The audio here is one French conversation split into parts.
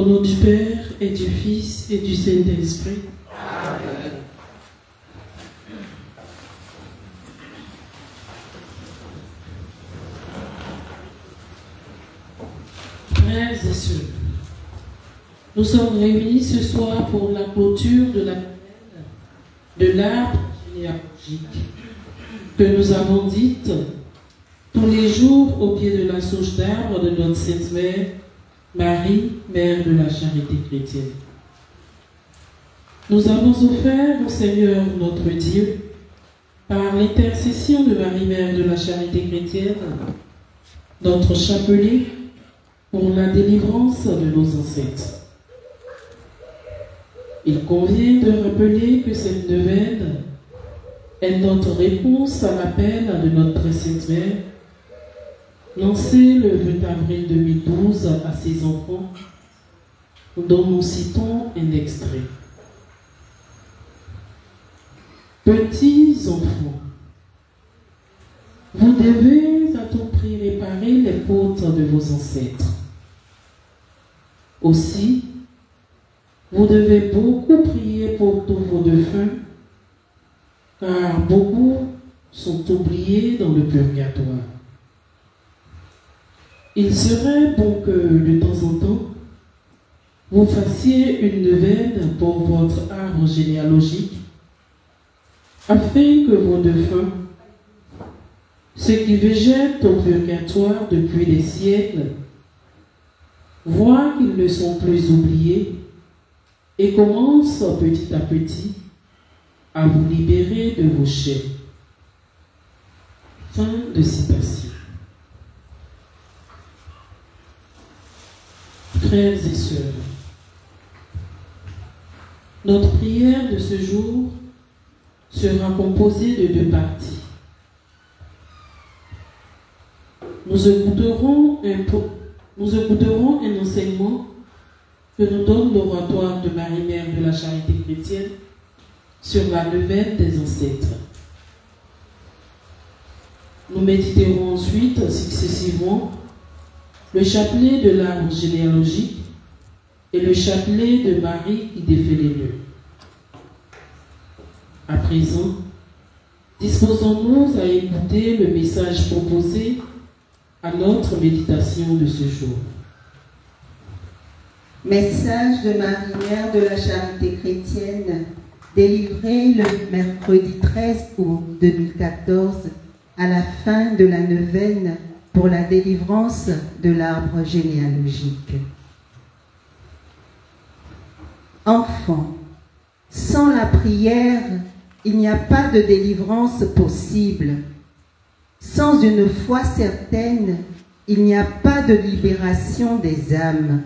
Au nom du Père et du Fils et du Saint-Esprit. Amen. Frères et sœurs, nous sommes réunis ce soir pour la clôture de la de l'arbre généalogique que nous avons dite tous les jours au pied de la souche d'arbre de notre Sainte Mère, Marie, Mère de la Charité chrétienne. Nous avons offert au Seigneur notre Dieu, par l'intercession de Marie, Mère de la Charité chrétienne, notre chapelet pour la délivrance de nos ancêtres. Il convient de rappeler que cette neuvaine est notre réponse à l'appel de notre très Sainte Mère, lancé le 20 avril 2012 à ses enfants, dont nous citons un extrait. Petits enfants, vous devez à tout prix réparer les fautes de vos ancêtres. Aussi, vous devez beaucoup prier pour tous vos défunts, car beaucoup sont oubliés dans le purgatoire. Il serait bon que, de temps en temps, vous fassiez une neuvaine pour votre arbre généalogique, afin que vos défunts, ceux qui végètent au purgatoire depuis des siècles, voient qu'ils ne sont plus oubliés et commencent petit à petit à vous libérer de vos chaînes. Fin de citation. Frères et sœurs, notre prière de ce jour sera composée de deux parties. Nous écouterons un enseignement que nous donne l'oratoire de Marie, Mère de la Charité chrétienne sur la neuvaine des ancêtres. Nous méditerons ensuite successivement le chapelet de l'arbre généalogique et le chapelet de Marie qui défait les nœuds. À présent, disposons-nous à écouter le message proposé à notre méditation de ce jour. Message de Marie, Mère de la Charité chrétienne, délivré le mercredi 13 août 2014 à la fin de la neuvaine pour la délivrance de l'arbre généalogique. Enfants, sans la prière, il n'y a pas de délivrance possible. Sans une foi certaine, il n'y a pas de libération des âmes.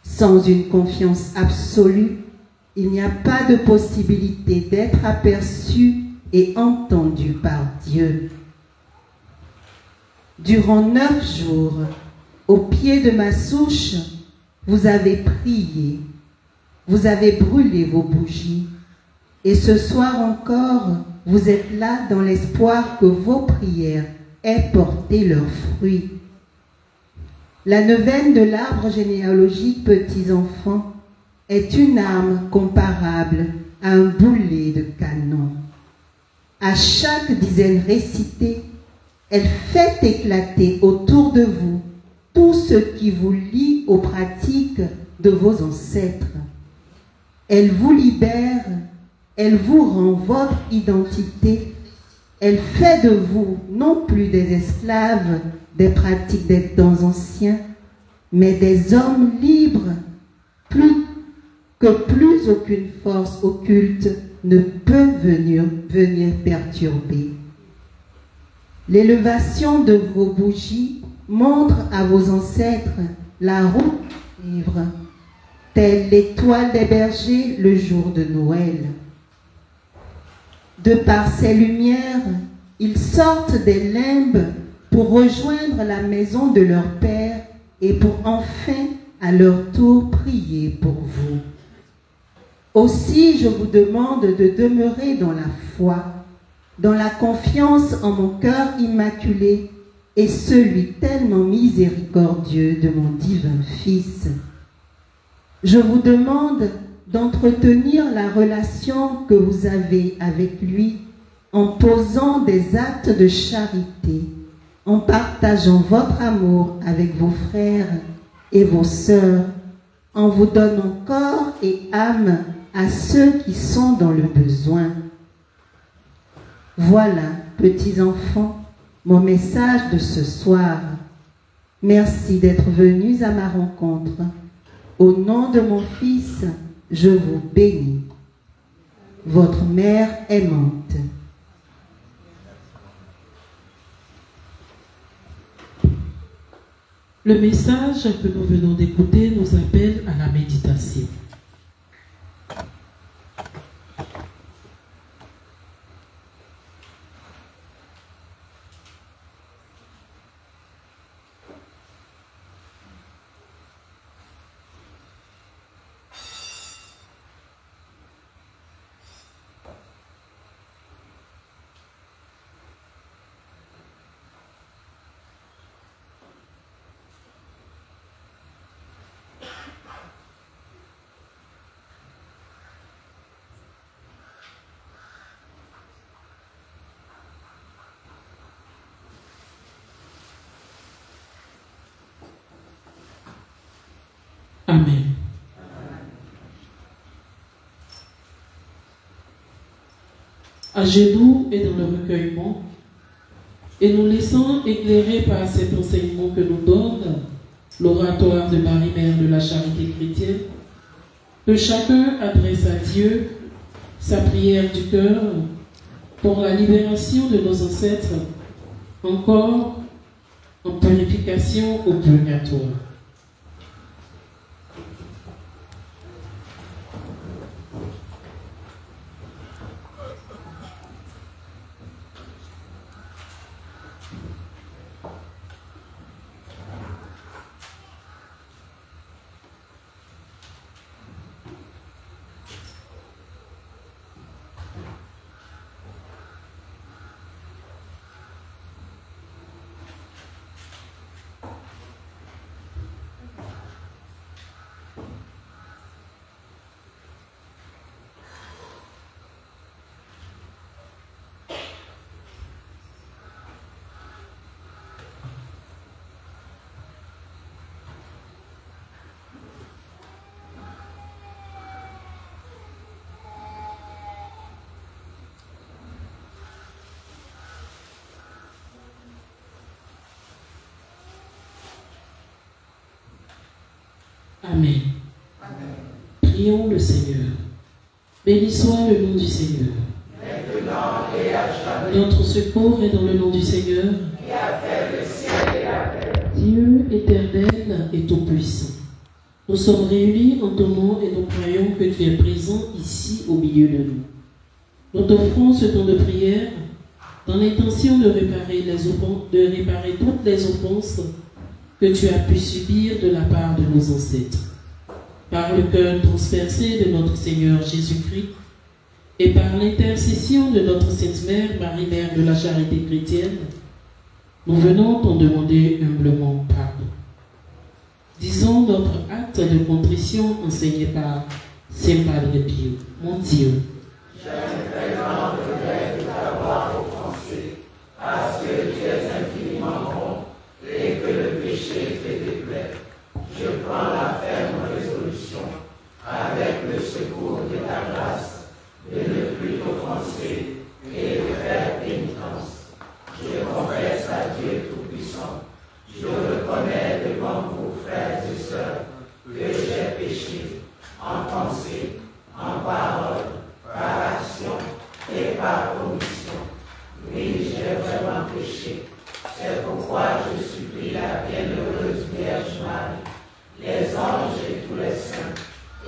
Sans une confiance absolue, il n'y a pas de possibilité d'être aperçu et entendu par Dieu. Durant 9 jours, au pied de ma souche, vous avez prié, vous avez brûlé vos bougies, et ce soir encore, vous êtes là dans l'espoir que vos prières aient porté leurs fruits. La neuvaine de l'arbre généalogique, petits enfants, est une arme comparable à un boulet de canon. À chaque dizaine récitée, elle fait éclater autour de vous tout ce qui vous lie aux pratiques de vos ancêtres. Elle vous libère, elle vous rend votre identité, elle fait de vous non plus des esclaves des pratiques des temps anciens, mais des hommes libres, plus aucune force occulte ne peut venir perturber. L'élévation de vos bougies montre à vos ancêtres la route à suivre, telle l'étoile des bergers le jour de Noël. De par ces lumières, ils sortent des limbes pour rejoindre la maison de leur Père et pour enfin, à leur tour, prier pour vous. Aussi, je vous demande de demeurer dans la foi, dans la confiance en mon cœur immaculé et celui tellement miséricordieux de mon divin Fils. Je vous demande d'entretenir la relation que vous avez avec lui en posant des actes de charité, en partageant votre amour avec vos frères et vos sœurs, en vous donnant corps et âme à ceux qui sont dans le besoin. Voilà, petits enfants, mon message de ce soir. Merci d'être venus à ma rencontre. Au nom de mon Fils, je vous bénis. Votre mère aimante. Le message que nous venons d'écouter nous appelle à la méditation. Amen. À genoux et dans le recueillement, et nous laissant éclairer par cet enseignement que nous donne l'oratoire de Marie-Mère de la Charité chrétienne, que chacun adresse à Dieu sa prière du cœur pour la libération de nos ancêtres, encore en purification au purgatoire. Amen. Amen. Prions le Seigneur. Béni soit le nom du Seigneur. Maintenant et à jamais. Notre secours est dans le nom du Seigneur, qui a fait le ciel et la terre. Dieu éternel et tout-puissant, nous sommes réunis en ton nom et nous croyons que tu es présent ici au milieu de nous. Nous t'offrons ce temps de prière dans l'intention de réparer toutes les offenses que tu as pu subir de la part de nos ancêtres. Par le cœur transpercé de notre Seigneur Jésus-Christ et par l'intercession de notre Sainte Mère, Marie-Mère de la Charité chrétienne, nous venons t'en demander humblement pardon. Disons notre acte de contrition enseigné par Saint Padre Pio. Mon Dieu, j'ai un très grand regret de t'avoir offensé, parce que tu es infiniment bon et que le péché te déplaît. Je prends la ferme résolution, avec le secours de ta grâce, de ne plus t'offenser et de faire pénitence. Je confesse à Dieu Tout-Puissant, je reconnais devant vous, frères et sœurs, que j'ai péché en pensée, en parole, par action et par omission. Oui, j'ai vraiment péché. C'est pourquoi je supplie la bienheureuse Vierge Marie, les anges et tous les saints,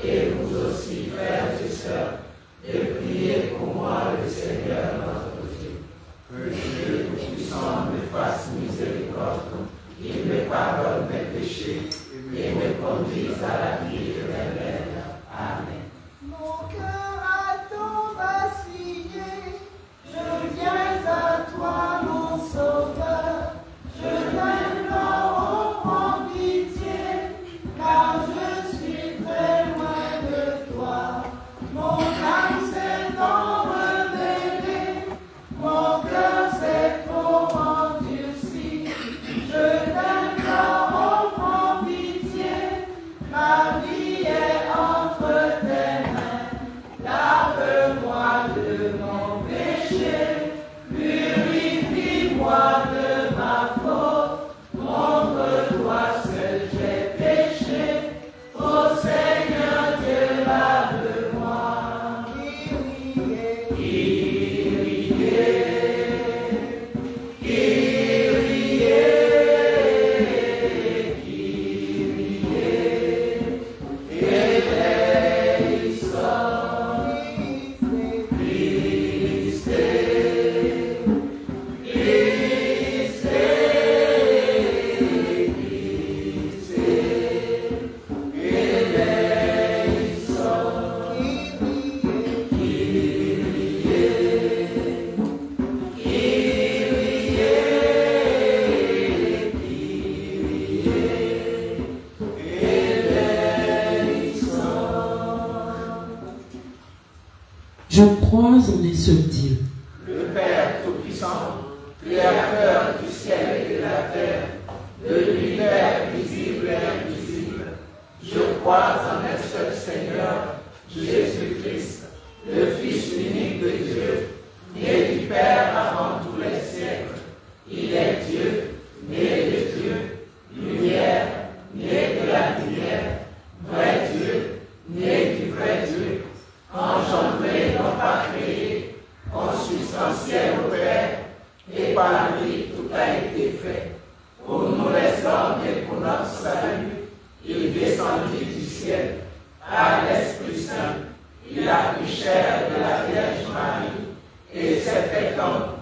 et vous aussi, frères et sœurs, de prier pour moi le Seigneur notre Dieu. Que Dieu Tout-Puissant me fasse miséricorde, qu'il me pardonne mes péchés et me conduise à la vie éternelle. Amen. Mon cœur a tant vacillé, je viens à toi, mon Sauveur, je en un seul Dieu, le Père Tout-Puissant, Créateur du ciel et de la terre, de l'univers visible et invisible. Je crois en un seul Seigneur, Jésus-Christ, le Fils unique de Dieu, né du Père avant tous les siècles. Il est Dieu, né de Dieu, lumière, né de la lumière, vrai Dieu, né du vrai Dieu, engendré, non pas créé, consubstantiel au Père, et par lui tout a été fait. Pour nous les hommes et pour notre salut, il descendit du ciel, par l'Esprit Saint, il a pris chair de la Vierge Marie, et s'est fait homme,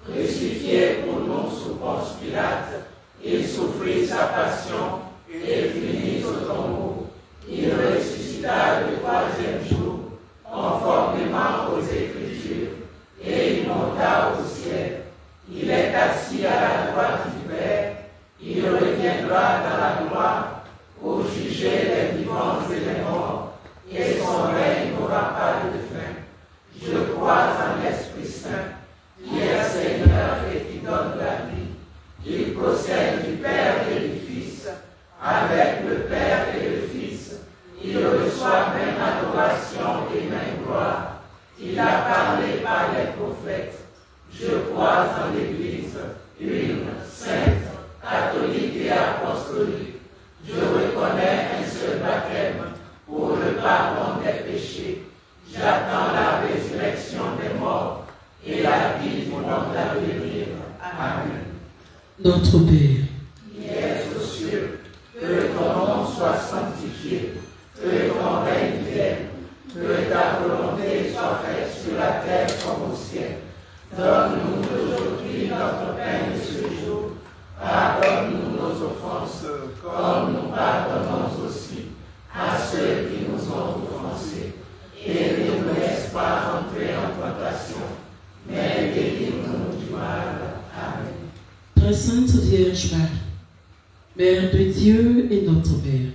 crucifié pour nous sous Ponce Pilate. Il souffrit sa passion et finit au tombeau. Il ressuscita le troisième jour, conformément aux Écritures, et il monta au ciel. Il est assis à la droite du Père. Il reviendra dans la gloire pour juger les vivants et les morts, et son règne n'aura pas de fin. Je crois en l'Esprit Saint, qui est Seigneur et qui donne la vie. Il procède du Père et du Fils, avec le Père et le Fils. Il reçoit même adoration et même gloire. Il a parlé par les prophètes. Je crois en l'Église, une, sainte, catholique et apostolique. Je reconnais un seul baptême pour le pardon des péchés. J'attends la résurrection des morts et la vie du monde à venir. Amen. Notre Père, qui es aux cieux, que ton nom soit sanctifié, que ton règne vienne, que ta volonté soit faite sur la terre comme au ciel. Donne-nous aujourd'hui notre pain de ce jour. Pardonne-nous nos offenses, comme nous pardonnons aussi à ceux qui nous ont offensés. Et ne nous laisse pas entrer en tentation, mais délivre-nous du mal. Amen. Très Sainte Vierge Marie, Mère de Dieu et notre Père,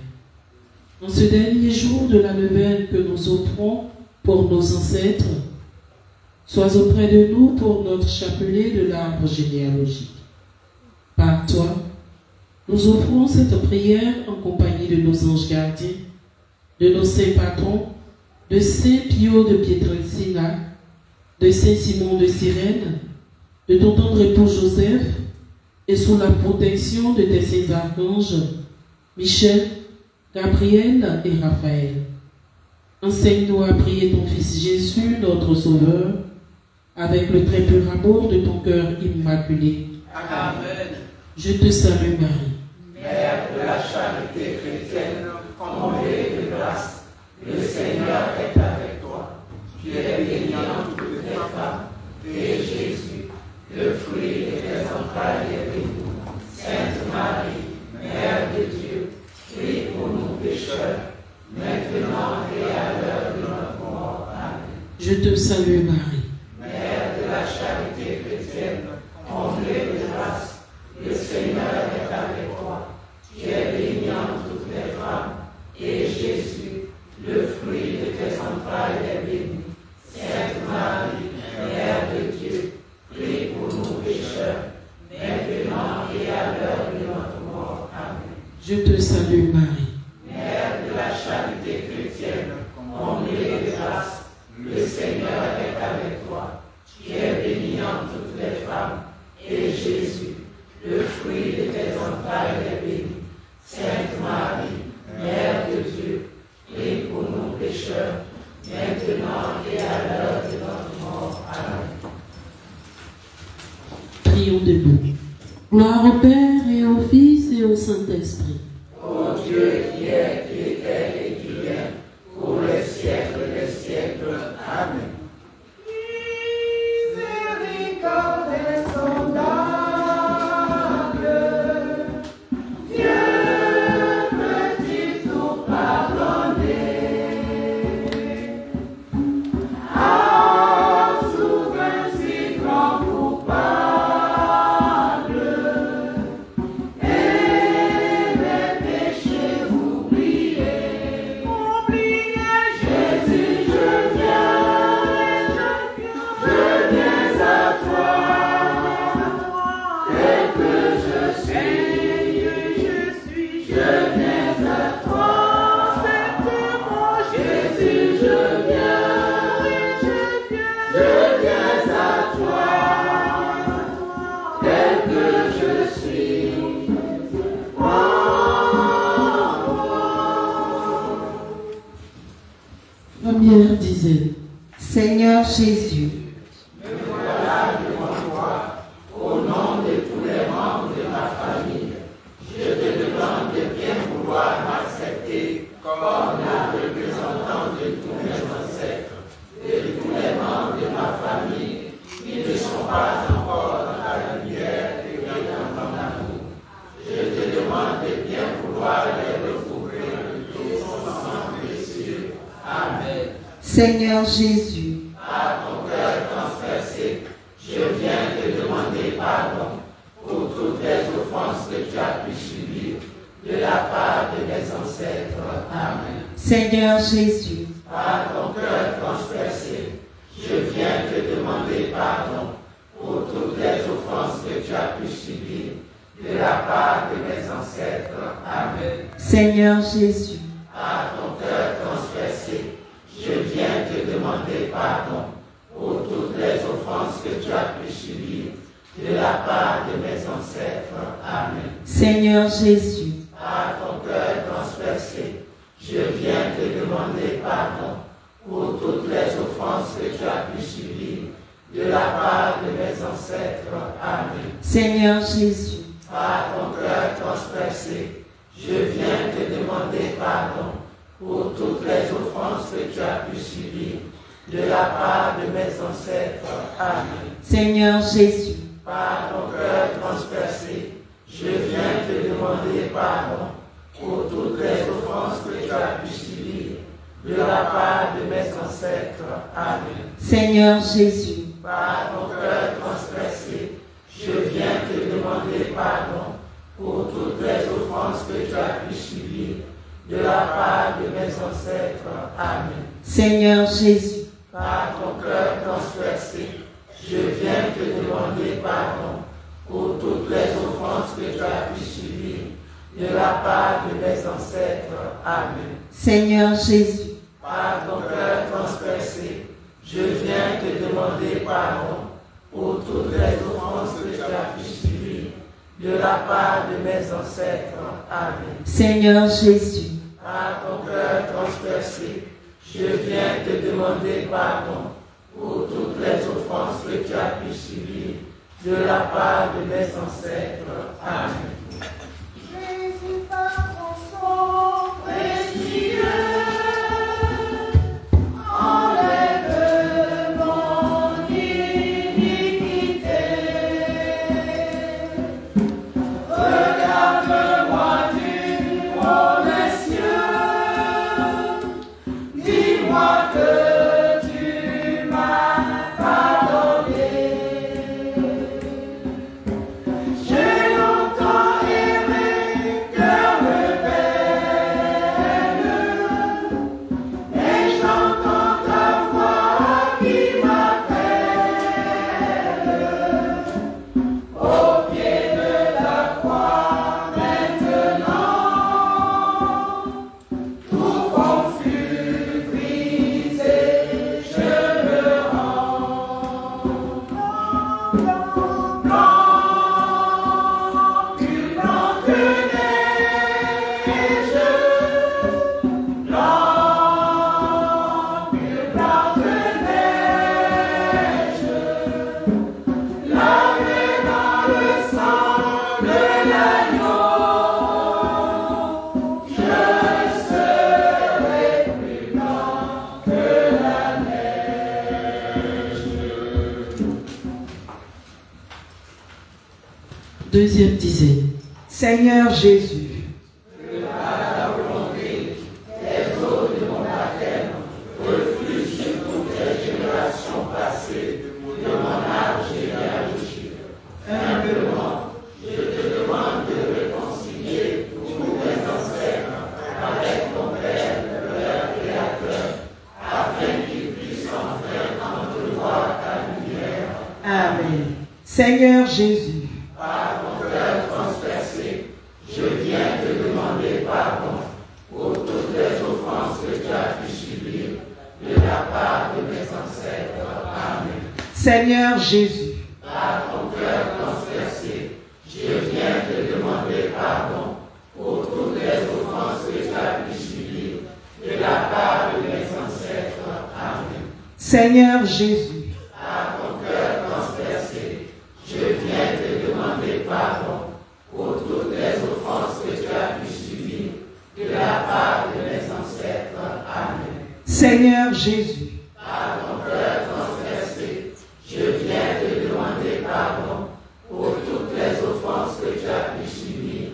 en ce dernier jour de la neuvaine que nous offrons pour nos ancêtres, sois auprès de nous pour notre chapelet de l'arbre généalogique. Par toi, nous offrons cette prière en compagnie de nos anges gardiens, de nos saints patrons, de Saint Pio de Pietrelcina, de Saint Simon de Cyrène, de ton tendre époux Joseph, et sous la protection de tes saints archanges, Michel, Gabriel et Raphaël. Enseigne-nous à prier ton Fils Jésus, notre Sauveur, avec le très pur amour de ton cœur immaculé. Amen. Je te salue Marie, Mère de la charité chrétienne, comblée de grâce, le Seigneur est avec toi. Tu es bénie entre toutes les femmes, et Jésus, le fruit de tes entrailles, est béni. Sainte Marie, Mère de Dieu, prie pour nous pécheurs, maintenant et à l'heure de notre mort. Amen. je te salue Marie, Mère de la charité chrétienne, comblée de grâce, le Seigneur est avec toi. Tu es bénie entre toutes les femmes, et Jésus, le fruit de tes entrailles, est béni. Sainte Marie, Mère de Dieu, prie pour nous pécheurs, maintenant et à l'heure de notre mort. Amen. je te salue Marie, Mère de la charité chrétienne, comblée de grâce, le Seigneur est avec toi. Tu es bénie entre toutes les femmes, et Jésus, le fruit de tes entrailles, est béni. Sainte Marie, Mère de Dieu, prie pour nous pécheurs, maintenant et à l'heure de notre mort. Amen. prions debout. Gloire au Père et au Fils et au Saint-Esprit. Ô Dieu qui est, qui était et qui vient, pour les siècles des siècles. Amen. Miséricorde insondable, Dieu peut-il tout pardonner? Ah, souverain si grand coupable, et Seigneur Jésus, par ton cœur transpercé, je viens te demander pardon pour toutes les offenses que tu as pu subir de la part de mes ancêtres. Amen. Seigneur Jésus, Par ton cœur transpercé, je viens te demander pardon pour toutes les offenses que tu as pu subir de la part de mes ancêtres. Amen. Seigneur Jésus, Par ton cœur transpercé, je viens te demander pardon pour toutes les offenses que tu as pu subir de la part de mes ancêtres. Amen. Seigneur Jésus, Par ton cœur transpercé, je viens te demander pardon pour toutes les offenses que tu as pu subir de la part de mes ancêtres. Amen. Seigneur Jésus, Par ton cœur transpercé, je viens te demander pardon pour toutes les offenses que tu as pu subir de la part de mes ancêtres. Amen. Seigneur Jésus, Par ton cœur transpercé, je viens te demander pardon pour toutes les offenses que tu as pu subir de la part de mes ancêtres. Amen. Seigneur Jésus, Par ton cœur transpercé, je viens te demander pardon pour toutes les offenses que tu as pu subir de la part de mes ancêtres. Amen. Seigneur Jésus, Par ton cœur transpercé, je viens te demander pardon pour toutes les offenses que tu as pu subir de la part de mes ancêtres. Amen. Seigneur Jésus, Par ton cœur transpercé, je viens te demander pardon pour toutes les offenses que tu as pu subir de la part de mes ancêtres. Amen. Seigneur Jésus, Par ton cœur transpercé, je viens te demander pardon pour toutes les offenses que tu as pu subir de la part de mes ancêtres. Amen. Jésus, par ton sang précieux, enlève mon iniquité. Regarde-moi du haut des cieux, dis-moi que tu m'as pardonné. J'ai longtemps erré, cœur rebelle, et j'entends ta voix qui m'appelle. Au pied de la croix maintenant, tout confus, brisé, je me rends. Blanc, plus blanc que neige, blanc, plus blanc que neige, lavé dans le sang de l'agneau, je serai plus blanc que la neige. Deuxième dizaine. Seigneur Jésus, Amen. Seigneur Jésus, Par ton cœur transpercé, je viens te demander pardon pour toutes les offenses que tu as pu subir de la part de mes ancêtres. Amen. Seigneur Jésus, Par ton cœur transpercé, je viens te demander pardon pour toutes les offenses que tu as pu subir de la part de mes ancêtres. Amen. Seigneur Jésus, Par ton cœur transpercé, je viens te demander pardon pour toutes les offenses que tu as pu subir de la part de mes ancêtres. Amen. Seigneur Jésus, Par ton cœur transpercé, je viens te demander pardon pour toutes les offenses que tu as pu subir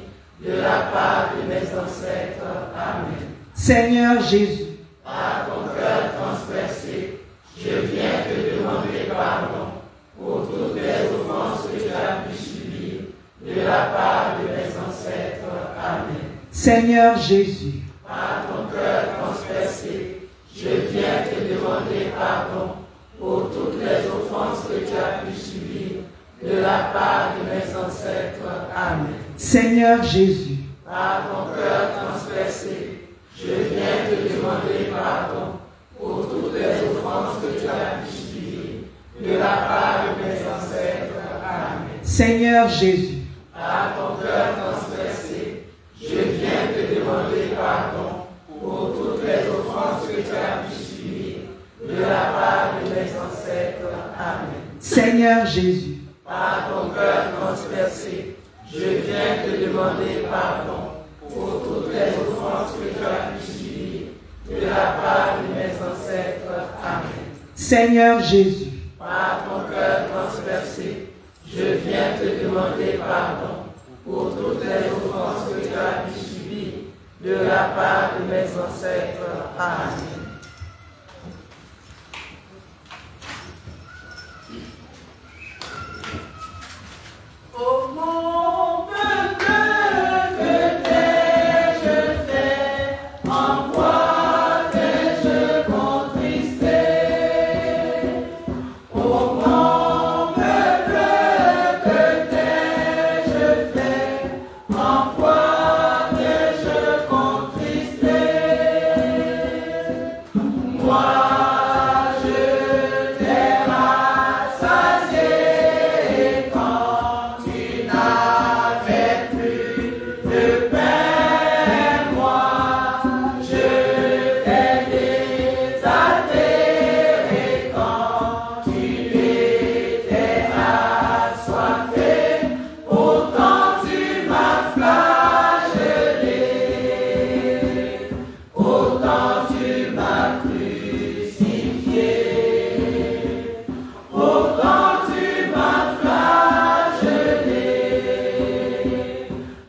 de la part de mes ancêtres. Amen. Seigneur Jésus, Par ton cœur transpercé, Seigneur Jésus, Par ton cœur transpercé, je viens te demander pardon pour toutes les offenses que tu as pu subir de la part de mes ancêtres. Amen. Seigneur Jésus, Par ton cœur transpercé, je viens te demander pardon pour toutes les offenses que tu as pu subir de la part de mes ancêtres. Amen. Seigneur Jésus, Par ton cœur transpercé, je viens te demander pardon pour toutes les offenses que tu as pu subir de la part de mes ancêtres. Amen. Seigneur Jésus, Par ton cœur transpercé, je viens te demander pardon pour toutes les offenses que tu as pu subir de la part de mes ancêtres. Amen. Seigneur Jésus, Par ton cœur transpercé, je viens te demander pardon pour toutes les offenses que tu as pu subir de la part de mes ancêtres. Amen. Oh mon peuple, que t'ai-je fait, en quoi t'ai-je contristé? Oh mon peuple, que t'ai-je fait, en quoi t'ai-je contristé? Moi, je t'ai rassasié quand tu n'avais plus de pain. Moi, je t'ai désaltéré quand tu étais assoiffé. Pourtant tu m'as flagellé, pourtant tu m'as crucifié, pourtant tu m'as flagellé,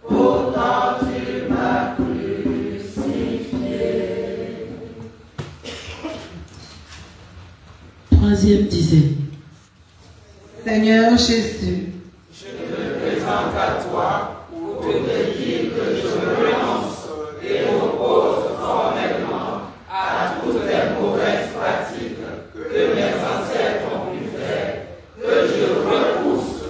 pourtant tu m'as crucifié. Troisième dizaine. Seigneur Jésus, Je me présente à toi pour te dire que je renonce et m'oppose formellement à toutes les mauvaises pratiques que mes ancêtres ont pu faire, que je repousse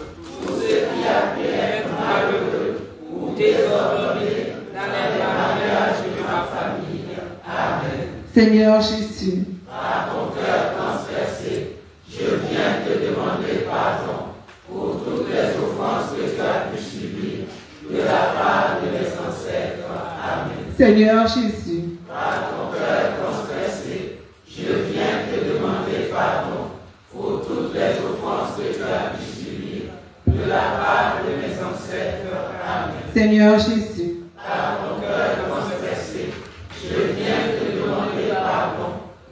tout ce qui a pu être malheureux ou désordonné dans les mariages de ma famille. Amen. Seigneur Jésus, Par ton cœur transpercé, je viens te demander pardon pour toutes les offenses que tu as pu subir de la part de mes ancêtres. Amen. Seigneur Jésus, Par ton cœur transpercé, je viens te demander pardon pour toutes les offenses que tu as pu subir de la part de mes ancêtres. Amen. Seigneur Jésus, Par ton cœur transpercé, je viens te demander pardon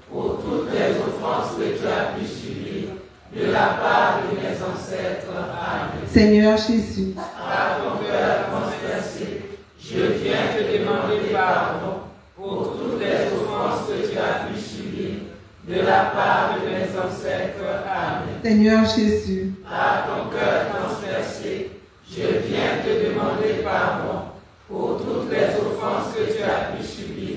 pour toutes les offenses que tu as pu subir de la part de mes ancêtres. Amen. Seigneur Jésus, Par ton cœur transpercé, je viens te demander pardon pour toutes les offenses que tu as pu subir de la part de mes ancêtres. Amen. Seigneur Jésus, Par ton cœur transpercé, je viens te demander pardon pour toutes les offenses que tu as pu subir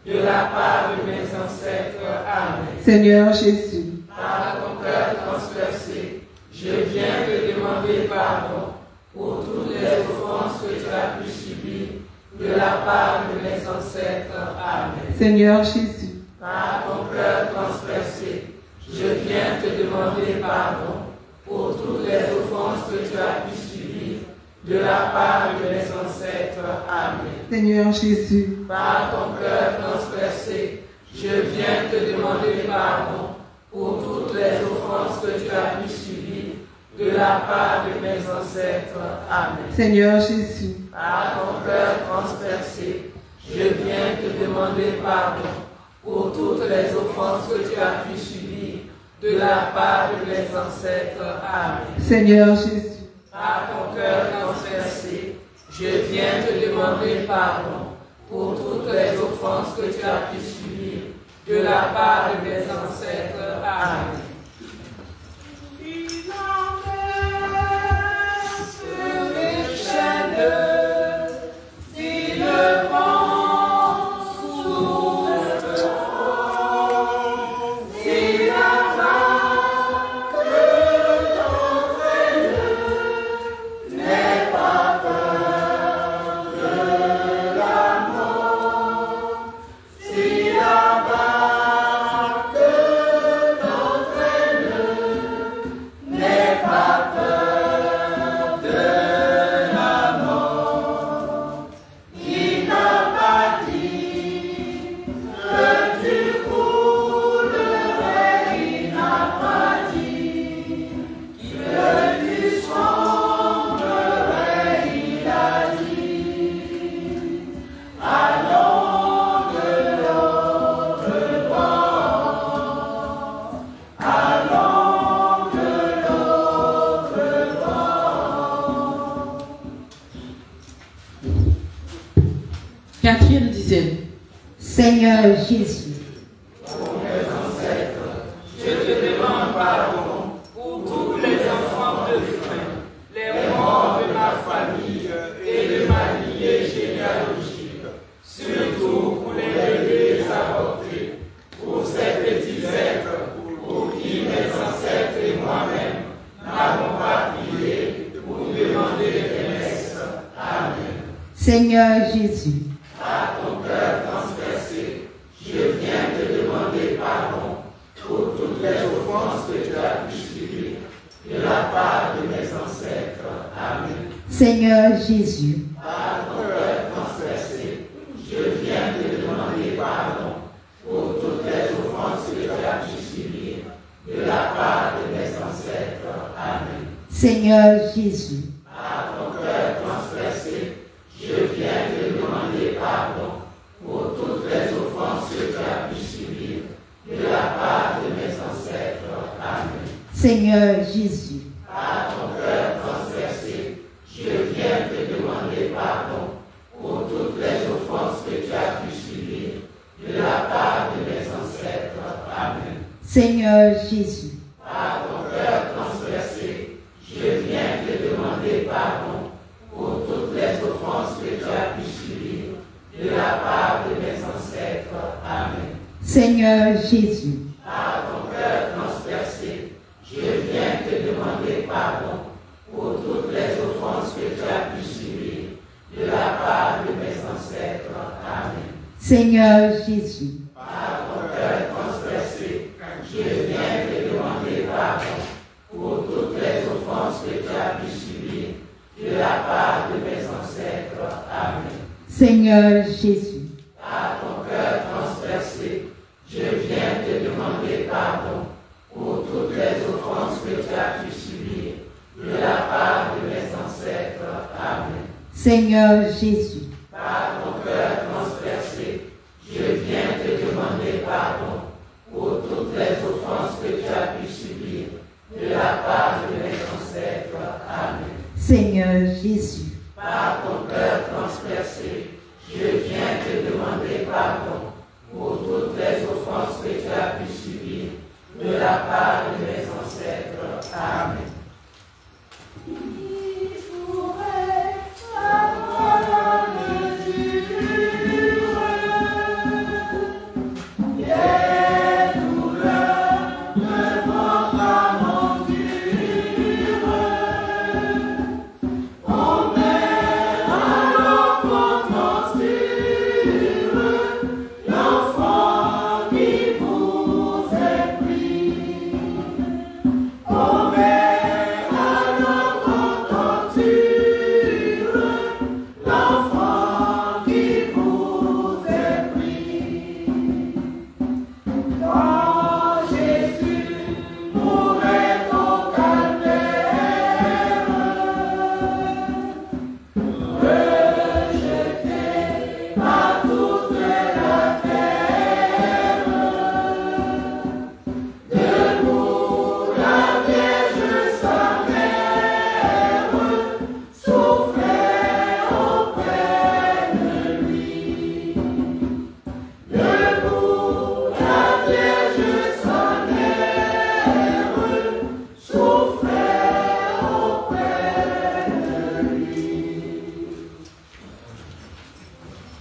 de la part de mes ancêtres. Amen. Seigneur Jésus, Par ton cœur transpercé, je viens te demander pardon pour toutes les offenses que tu as pu subir de la part de mes ancêtres. Amen. Seigneur Jésus, Par ton cœur transpercé, je viens te demander pardon pour toutes les offenses que tu as pu subir de la part de mes ancêtres. Amen. Seigneur Jésus, Par ton cœur transpercé, je viens te demander pardon pour toutes les offenses que tu as pu subir de la part de mes ancêtres. Amen. Seigneur Jésus, Par ton cœur transpercé, je viens te demander pardon pour toutes les offenses que tu as pu subir de la part de mes ancêtres. Amen. Seigneur Jésus, Par ton cœur transpercé, je viens te demander pardon pour toutes les offenses que tu as pu subir de la part de mes ancêtres. Amen. Il en est sur les chaînes, si le vent Quatrième dizaine. Seigneur Jésus, Pour mes ancêtres, je te demande pardon pour tous les enfants de faim, les morts de ma famille et de ma lignée généalogique, surtout pour les bébés avortés, pour ces petits êtres pour qui mes ancêtres et moi-même n'avons pas prié pour demander des messes. Amen. Seigneur Jésus, À ton cœur transpercé, je viens te demander pardon pour toutes les offenses que tu as pu subir de la part de mes ancêtres. Amen. Seigneur Jésus, À ton cœur transpercé, je viens te demander pardon pour toutes les offenses que tu as pu subir de la part de mes ancêtres. Amen. Seigneur Jésus, À ton cœur transpercé, je viens te demander pardon pour toutes les offenses que tu as pu subir de la part de mes ancêtres. Amen. Seigneur Jésus, À ton cœur transpercé, je viens te demander pardon pour toutes les offenses que tu as pu subir de la part de mes ancêtres. Amen. Seigneur Jésus, À ton cœur transpercé, je viens te demander pardon pour toutes les offenses que tu as pu subir de la part de mes ancêtres. Amen. Seigneur Jésus, À ton cœur transpercé, je viens te demander pardon pour toutes les offenses que tu as pu subir de la part de mes ancêtres. Amen. Seigneur Jésus, À ton cœur transpercé, je viens te demander pardon pour toutes les offenses que tu as pu subir de la part de mes ancêtres. Amen. Seigneur Jésus, À ton cœur transpercé, je viens te demander pardon pour toutes les offenses que tu as pu subir de la part de mes ancêtres. Amen. Seigneur Jésus, Par ton cœur transpercé, je viens te demander pardon pour toutes les offenses que tu as pu subir de la part de mes ancêtres. Amen. Seigneur Jésus, Par ton cœur transpercé, je viens te demander pardon pour toutes les offenses que tu as pu subir de la part de mes ancêtres. Amen.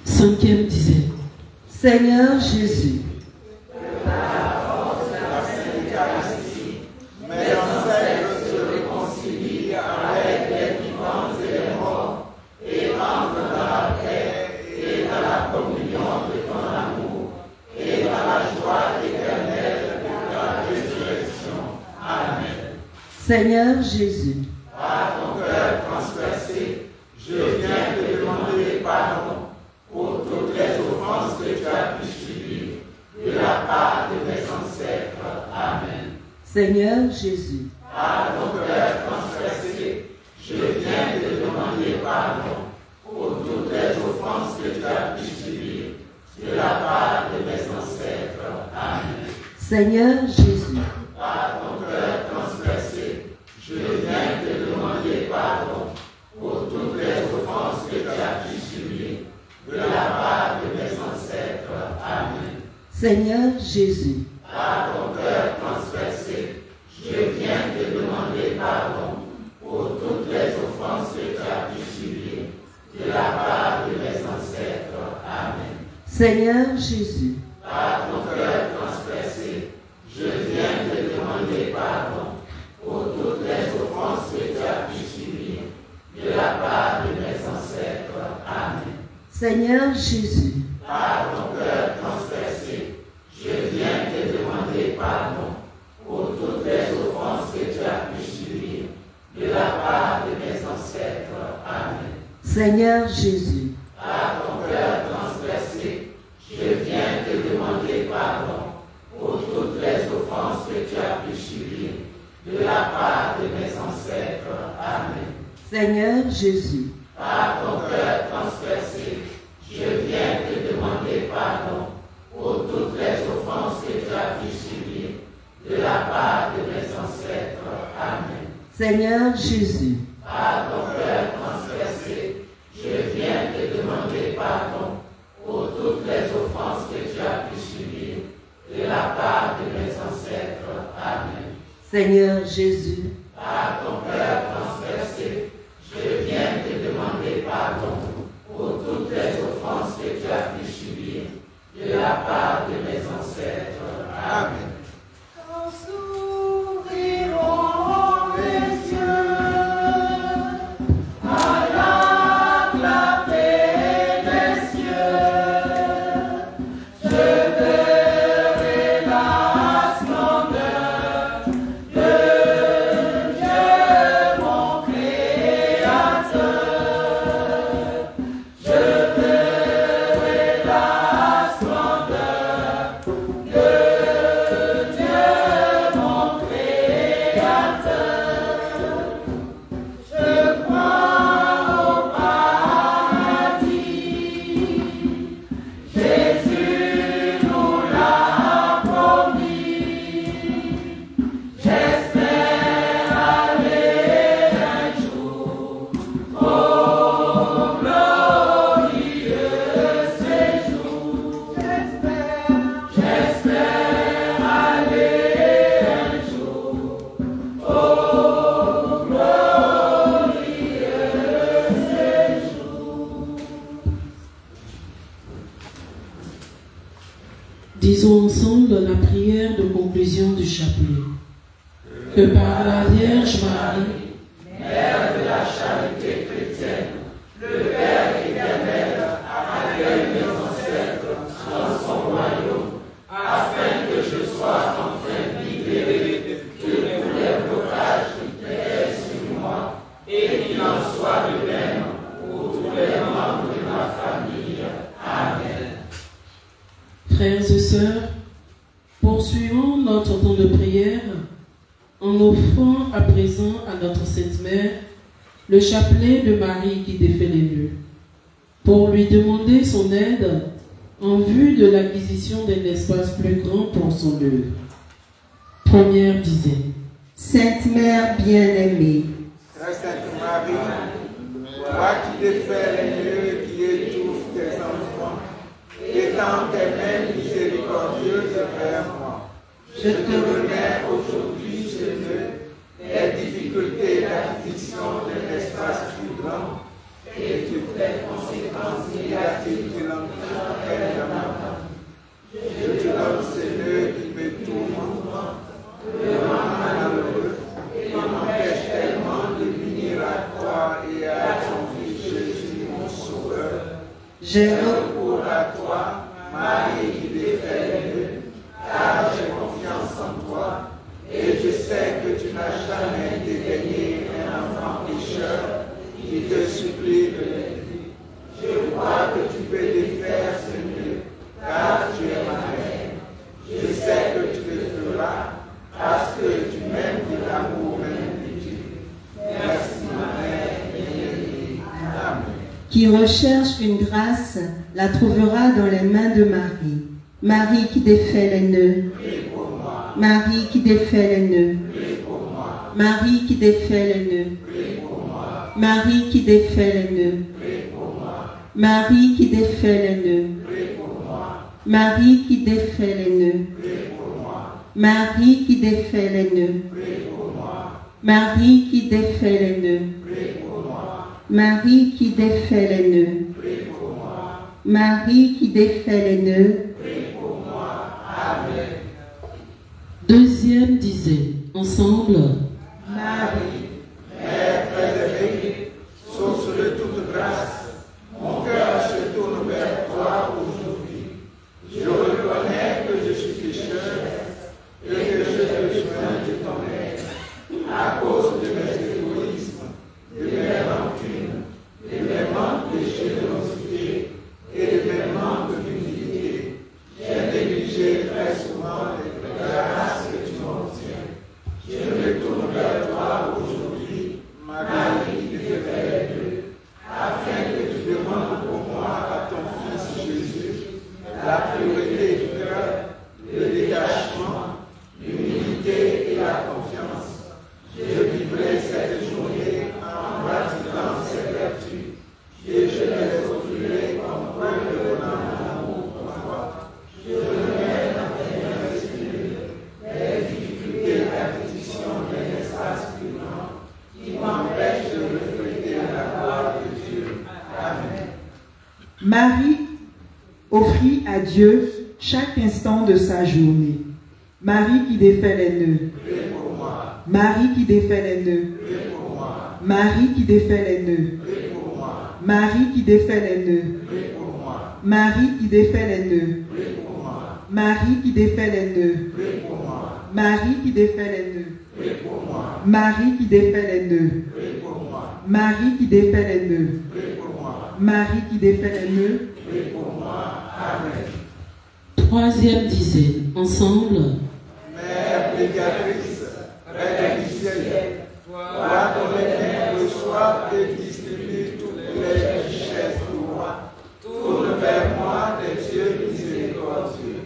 Cinquième dizaine. Seigneur Jésus, Mes ancêtres se réconcilient avec les vivants et les morts et entrent dans la paix et dans la communion de ton amour et dans la joie éternelle de ta résurrection. Amen. Seigneur Jésus, Par ton cœur transpercé, je viens te demander pardon pour toutes les offenses que tu as pu subir de la part de mes ancêtres. Amen. Seigneur Jésus, Par ton cœur transpercé, je viens te demander pardon pour toutes les offenses que tu as pu subir de la part de mes ancêtres. Amen. Seigneur Jésus, Par ton cœur transpercé, je viens te demander pardon pour toutes les offenses que tu as pu subir de la part de mes ancêtres. Amen. Seigneur Jésus, Par ton cœur transpercé, je viens te demander pardon pour toutes les offenses que tu as pu subir de la part de mes ancêtres. Amen. Seigneur Jésus, Par ton cœur transpercé, je viens te demander pardon pour toutes les offenses que tu as pu subir de la part de mes ancêtres. Amen. Seigneur Jésus, Par ton cœur transpercé, je viens te demander pardon pour toutes les offenses que tu as pu subir de la part de mes ancêtres. Amen. Seigneur Jésus, Par ton cœur transpercé, je viens te demander pardon pour toutes les offenses que tu as pu subir de la part de mes ancêtres. Amen. Seigneur Jésus, Par ton cœur transpercé, je viens te demander pardon pour toutes les offenses que tu as pu subir de la part de mes ancêtres. Amen. Seigneur Jésus, Par ton cœur transpercé, je viens te demander pardon pour toutes les offenses que tu as pu subir de la part de mes ancêtres. Amen. Seigneur Jésus, Par ton cœur transpercé, je viens te demander pardon pour toutes les offenses que tu as pu subir de la part de mes ancêtres. Amen. Quand s'ouvriront les yeux à la clarté des cieux, je verrai la splendeur de Dieu mon Créateur. Je verrai la splendeur de Dieu mon Créateur. Je crois au paradis. Jésus nous l'a promis. J'espère aller un jour au glorieux séjour. J'espère aller un jour au glorieux séjour. Disons ensemble la prière de conclusion du chapelet. Que par la Vierge Marie, Mère de la charité chrétienne, le Père éternel accueille mes ancêtres dans son royaume, afin que je sois enfin libéré de tous les blocages qui pèsent sur moi, et qu'il en soit de même pour tous les membres de ma famille. Amen. frères et sœurs, poursuivons notre temps de prière en offrant à présent à notre Sainte Mère le chapelet de Marie qui défait les nœuds, pour lui demander son aide en vue de l'acquisition d'un espace plus grand pour son œuvre. Première dizaine. Sainte Mère bien-aimée, Très Sainte Marie, toi qui défais les nœuds qui étouffent tes enfants, étends tes mains miséricordieuses vers moi. Je te remets aujourd'hui ce nœud, les difficultés d'acquisition d'un espace plus grand et toutes les conséquences négatives de l'entrée dans ma vie. Je te donne ce nœud qui me tourmente, me rend malheureux et m'empêche tellement de venir à toi et à ton Fils Jésus, mon Sauveur. je Recours à toi, Marie qui défait les nœuds, car j'ai confiance en toi et je sais que tu n'as jamais dédaigné un enfant pécheur qui te supplie de l'aider. Je crois que tu peux défaire ce nœud, car tu es ma mère. Je sais que tu le feras parce que tu m'aimes de l'amour même de Dieu. Merci ma mère bien-aimée. Amen. qui recherche une grâce la trouvera dans les mains de Marie. Marie qui défait les nœuds. Marie qui défait les nœuds. Marie qui défait les nœuds. Marie qui défait les nœuds. Marie qui défait les nœuds. Prie pour moi. Marie qui défait les nœuds. Prie pour moi. Marie qui défait les nœuds. Prie pour moi. Marie qui défait les nœuds. Prie pour moi. Marie qui défait les nœuds. Prie pour moi. Marie qui défait les nœuds. Prie pour moi. Amen. Deuxième dizaine. Ensemble. Marie, Mère préservée, source de toute grâce, mon cœur se tourne vers toi aujourd'hui. Je reconnais que je suis pécheur et que j'ai besoin de ton aide à cause de mes égoïsmes, de mes rancunes, de mes manques de générosité et de mes manques d'humilité. J'ai négligé très souvent la grâce que tu m'obtiens. Je me tourne vers toi aujourd'hui, Marie qui défait les nœuds, afin que tu demandes pour moi à ton Fils Jésus la pureté du cœur, le détachement, l'humilité et la confiance. Je vivrai cette journée en pratiquant ces vertus et je les offrirai comme preuve de mon amour pour toi. Je remets dans tes mains, Seigneur, les difficultés d'acquisition d'un espace plus grand qui m'empêche de refléter la gloire de Dieu. Amen. Marie offrit à Dieu chaque instant de sa journée. Marie qui défait les nœuds. Prie pour moi. Marie qui défait les nœuds. Prie pour moi. Marie qui défait les nœuds. Prie pour moi. Marie qui défait les nœuds. Prie pour moi. Marie qui défait les nœuds. Prie pour moi. Marie qui défait les nœuds. Prie pour moi. Marie qui défait les nœuds. Prie pour moi. Marie qui défait les nœuds. Prie pour moi. Marie qui défait les nœuds. Prie pour moi. Marie qui défait les nœuds. Prie pour moi. Amen. Troisième dizaine. Ensemble. Mère médiatrice, Reine du ciel, toi dont les mains reçoivent et distribuent toutes les richesses du roi, tourne vers moi tes yeux miséricordieux.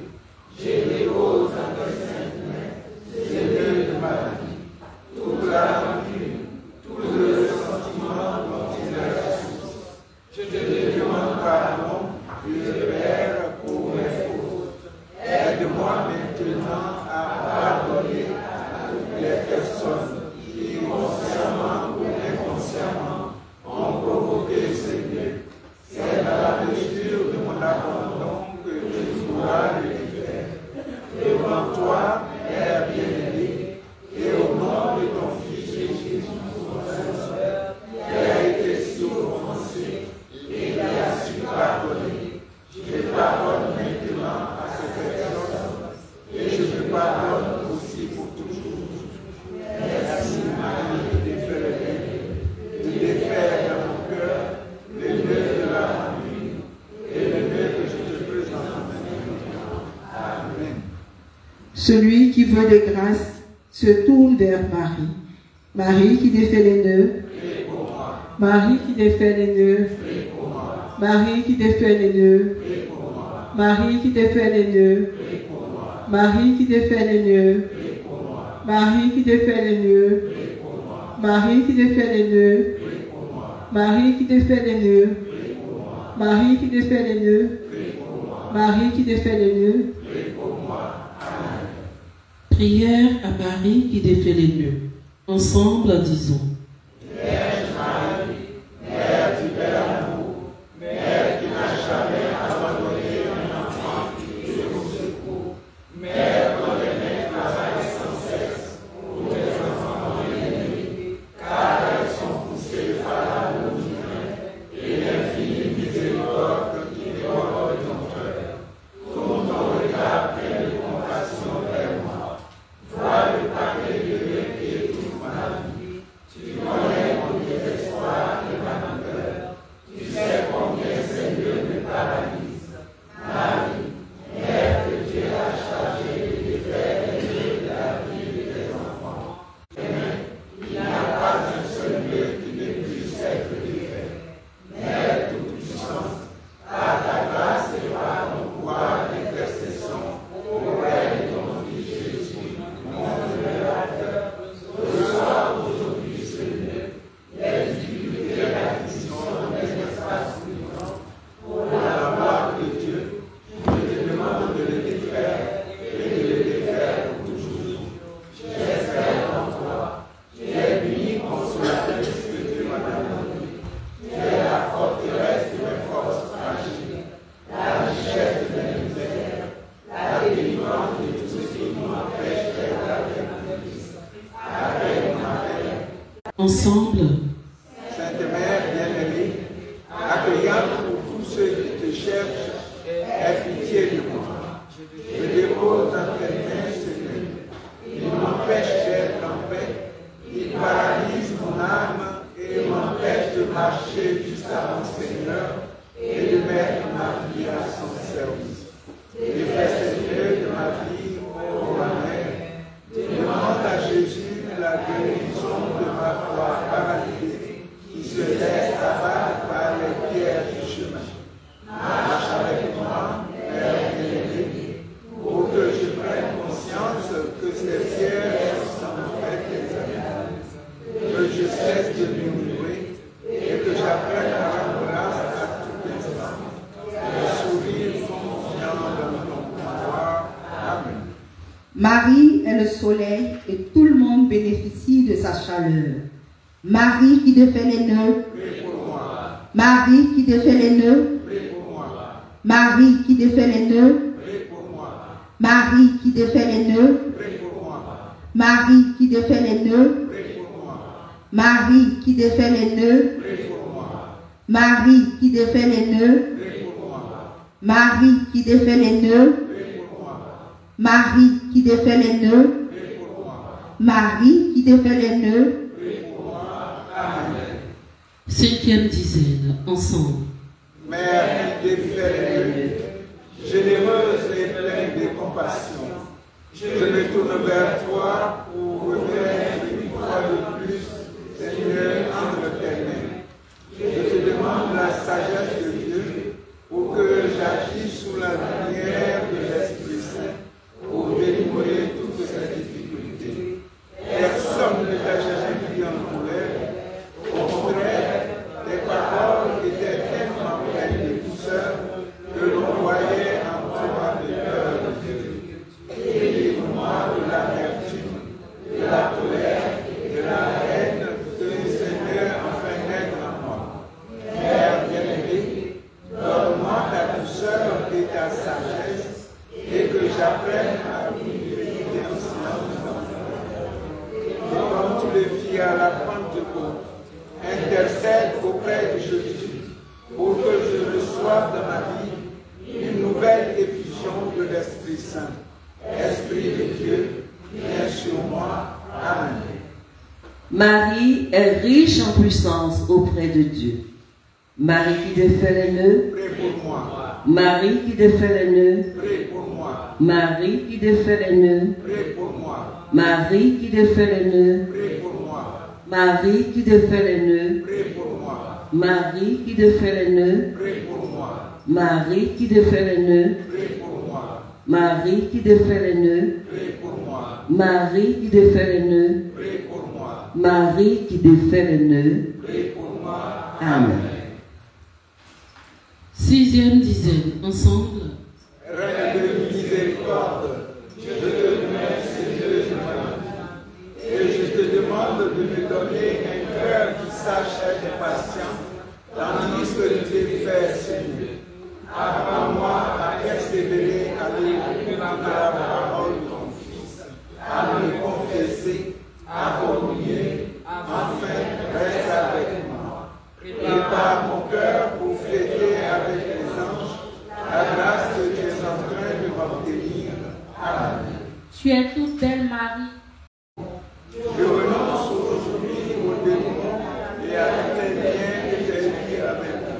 Je dépose en tes saintes mains, Seigneur de ma vie, toute la rancune, tout le ressentiment dont il est la source. Je te demande pardon, Dieu Père, pour mes fautes. Aide-moi maintenant à pardonner à toutes les personnes qui, consciemment ou inconsciemment, ont provoqué ce Dieu. C'est dans la mesure de mon abandon que je dois le faire. Devant toi, Père bien-aimé, et au nom de ton Fils Jésus, mon Sauveur, qui a été si offensé et qui a su pardonner, je pardonne maintenant à ces personnes et je te pardonne aussi pour toujours. Merci Marie de défaire les nœuds, de défaire dans mon cœur les nœuds de la rancune et les nœuds que je te présente maintenant. Amen. Celui qui veut de grâce se tourne vers Marie. Marie qui défait les nœuds. Prie pour moi. Marie qui défait les nœuds. Prie pour moi. Marie qui défait les nœuds. Prie pour moi. Marie qui défait les nœuds. Prie pour moi. Marie qui défait les nœuds. Prie pour moi. Marie qui défait les nœuds. Prie pour moi. Marie qui défait les nœuds. Prie pour moi. Marie qui défait les nœuds. Prie pour moi. Marie qui défait les nœuds. Prie pour moi. Marie qui défait les nœuds. Prie pour moi. Amen. Prière à Marie qui défait les nœuds. Ensemble, disons. Vierge Marie, Mère du bel amour, Mère qui n'a jamais abandonné un enfant qui est au secours, Mère dont les mains travaillent sans cesse pour les enfants ennemis, car elles sont poussées par l'amour divin et l'infinie miséricorde qui déborde de ton cœur. Tourne ton regard plein de compassion vers moi. Vois le paquet de liens qui étouffe ma vie. Tu Ensemble, Sainte Mère bien-aimée, accueillante pour tous ceux qui te cherchent, aie pitié de moi. Je dépose dans tes mains ce livre. Il m'empêche d'être en paix, il paralyse mon âme et m'empêche de marcher jusqu'à mon Seigneur et de mettre ma vie à son service. Et fais Seigneur de ma vie, ô ma mère, demande à Jésus la guérison de ma foi paralysée qui se laisse abattre par les pierres du chemin. Marche avec moi, Mère bien-aimée, pour que je prenne conscience que ces pierres sont en fait des amis, que je cesse de murmurer et que j'apprenne à rendre grâce à tout instant, le sourire confiant dans ton pouvoir. Amen. Marie est le soleil et tout le monde bénéficie de sa chaleur. Marie qui défait les nœuds. Prie pour moi. Marie qui défait les nœuds. Prie pour moi. Marie qui défait les nœuds. Prie pour moi. Marie qui défait les nœuds. Prie pour moi. Marie qui défait les nœuds. Prie pour moi. Marie qui défait les nœuds. Prie pour moi. Marie qui défait les nœuds. Prie pour moi. Marie qui défait les nœuds. Prie pour moi. Marie qui défait les nœuds. Prie pour moi. Marie qui défait les nœuds. Prie pour moi. Amen. 5e dizaine, ensemble. Mère qui défait les nœuds, généreuse et pleine de compassion, je me tourne vers toi pour remettre une fois de plus, Seigneur, entre tes mains. Je te demande la sagesse de Dieu pour que j'agisse sous la lumière de l'Esprit Saint pour délivrer toutes ces difficultés. Personne ne t'a jamais mis en colère. Au contraire, tes paroles étaient tellement pleines de douceur que l'on voyait en toi de l'heure de Dieu. Délivre-moi de l'amertume, de la colère, de la haine que le Seigneur a fait naître en moi. Mère bien-aimée, donne-moi ta douceur et ta sagesse et que j'apprenne à vivre en silence. Et comme tu le fis à la Pentecôte, intercède auprès de Jésus pour que je reçoive dans ma vie une nouvelle effusion de l'Esprit Saint. Esprit de Dieu, viens sur moi. Amen. Marie est riche en puissance auprès de Dieu. Marie qui défait les nœuds. Prie pour moi. Marie qui défait les nœuds. Prie pour moi. Marie qui défait les nœuds. Prie pour moi. Marie qui défait les nœuds. Prie pour moi. Marie qui défait les nœuds. Prie pour moi. Marie qui défait les nœuds. Prie pour moi. Marie qui défait les nœuds. Prie pour moi. Marie qui défait les nœuds. Prie pour moi. Marie qui défait les nœuds. Prie pour moi. Marie qui défait les nœuds. Prie pour moi. Amen. 6e dizaine, ensemble. Reine de miséricorde, je te remercie de ma vie et je te demande de me donner un cœur qui sache être patient, tandis que tu es fait, Seigneur. Apprends-moi à persévérer à l'écoute de la parole de ton Fils, à me confesser, à communier, enfin reste avec moi. Prépare mon cœur pour fêter avec les anges la grâce que tu es en train de m'obtenir. Amen. Tu es toute belle, Marie. Je renonce aujourd'hui au démon et à tous les liens que j'ai liés avec toi.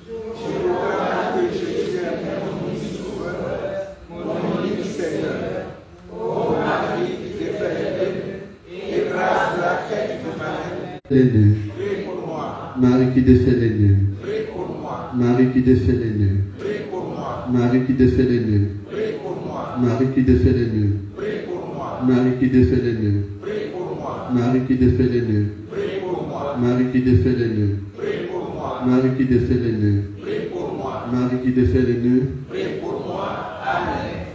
Je proclame que Jésus est mon sauveur, mon unique Seigneur. Ô Marie qui défait les nœuds, écrase la quête de ma haine. Les nœuds. Prie pour moi. Marie qui défait les nœuds. Prie pour moi. Marie qui défait les nœuds. Prie pour moi. Marie qui défait les nœuds. Prie pour moi. Marie qui défait les nœuds. Prie pour moi. Marie qui défait les nœuds. Prie pour moi. Marie qui défait les nœuds. Prie pour moi. Marie qui défait les nœuds. Prie pour moi. Marie qui défait les nœuds. Prie pour moi. Marie qui défait les nœuds. Prie pour moi. Amen.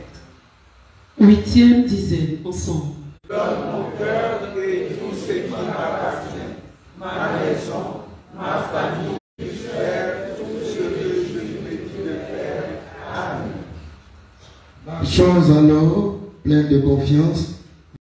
8e dizaine, ensemble. Donne mon cœur et tout ce qui m'appartient, ma maison, ma famille, faire tout ce que je me dis de faire. Amen. Marchons alors, pleins de confiance,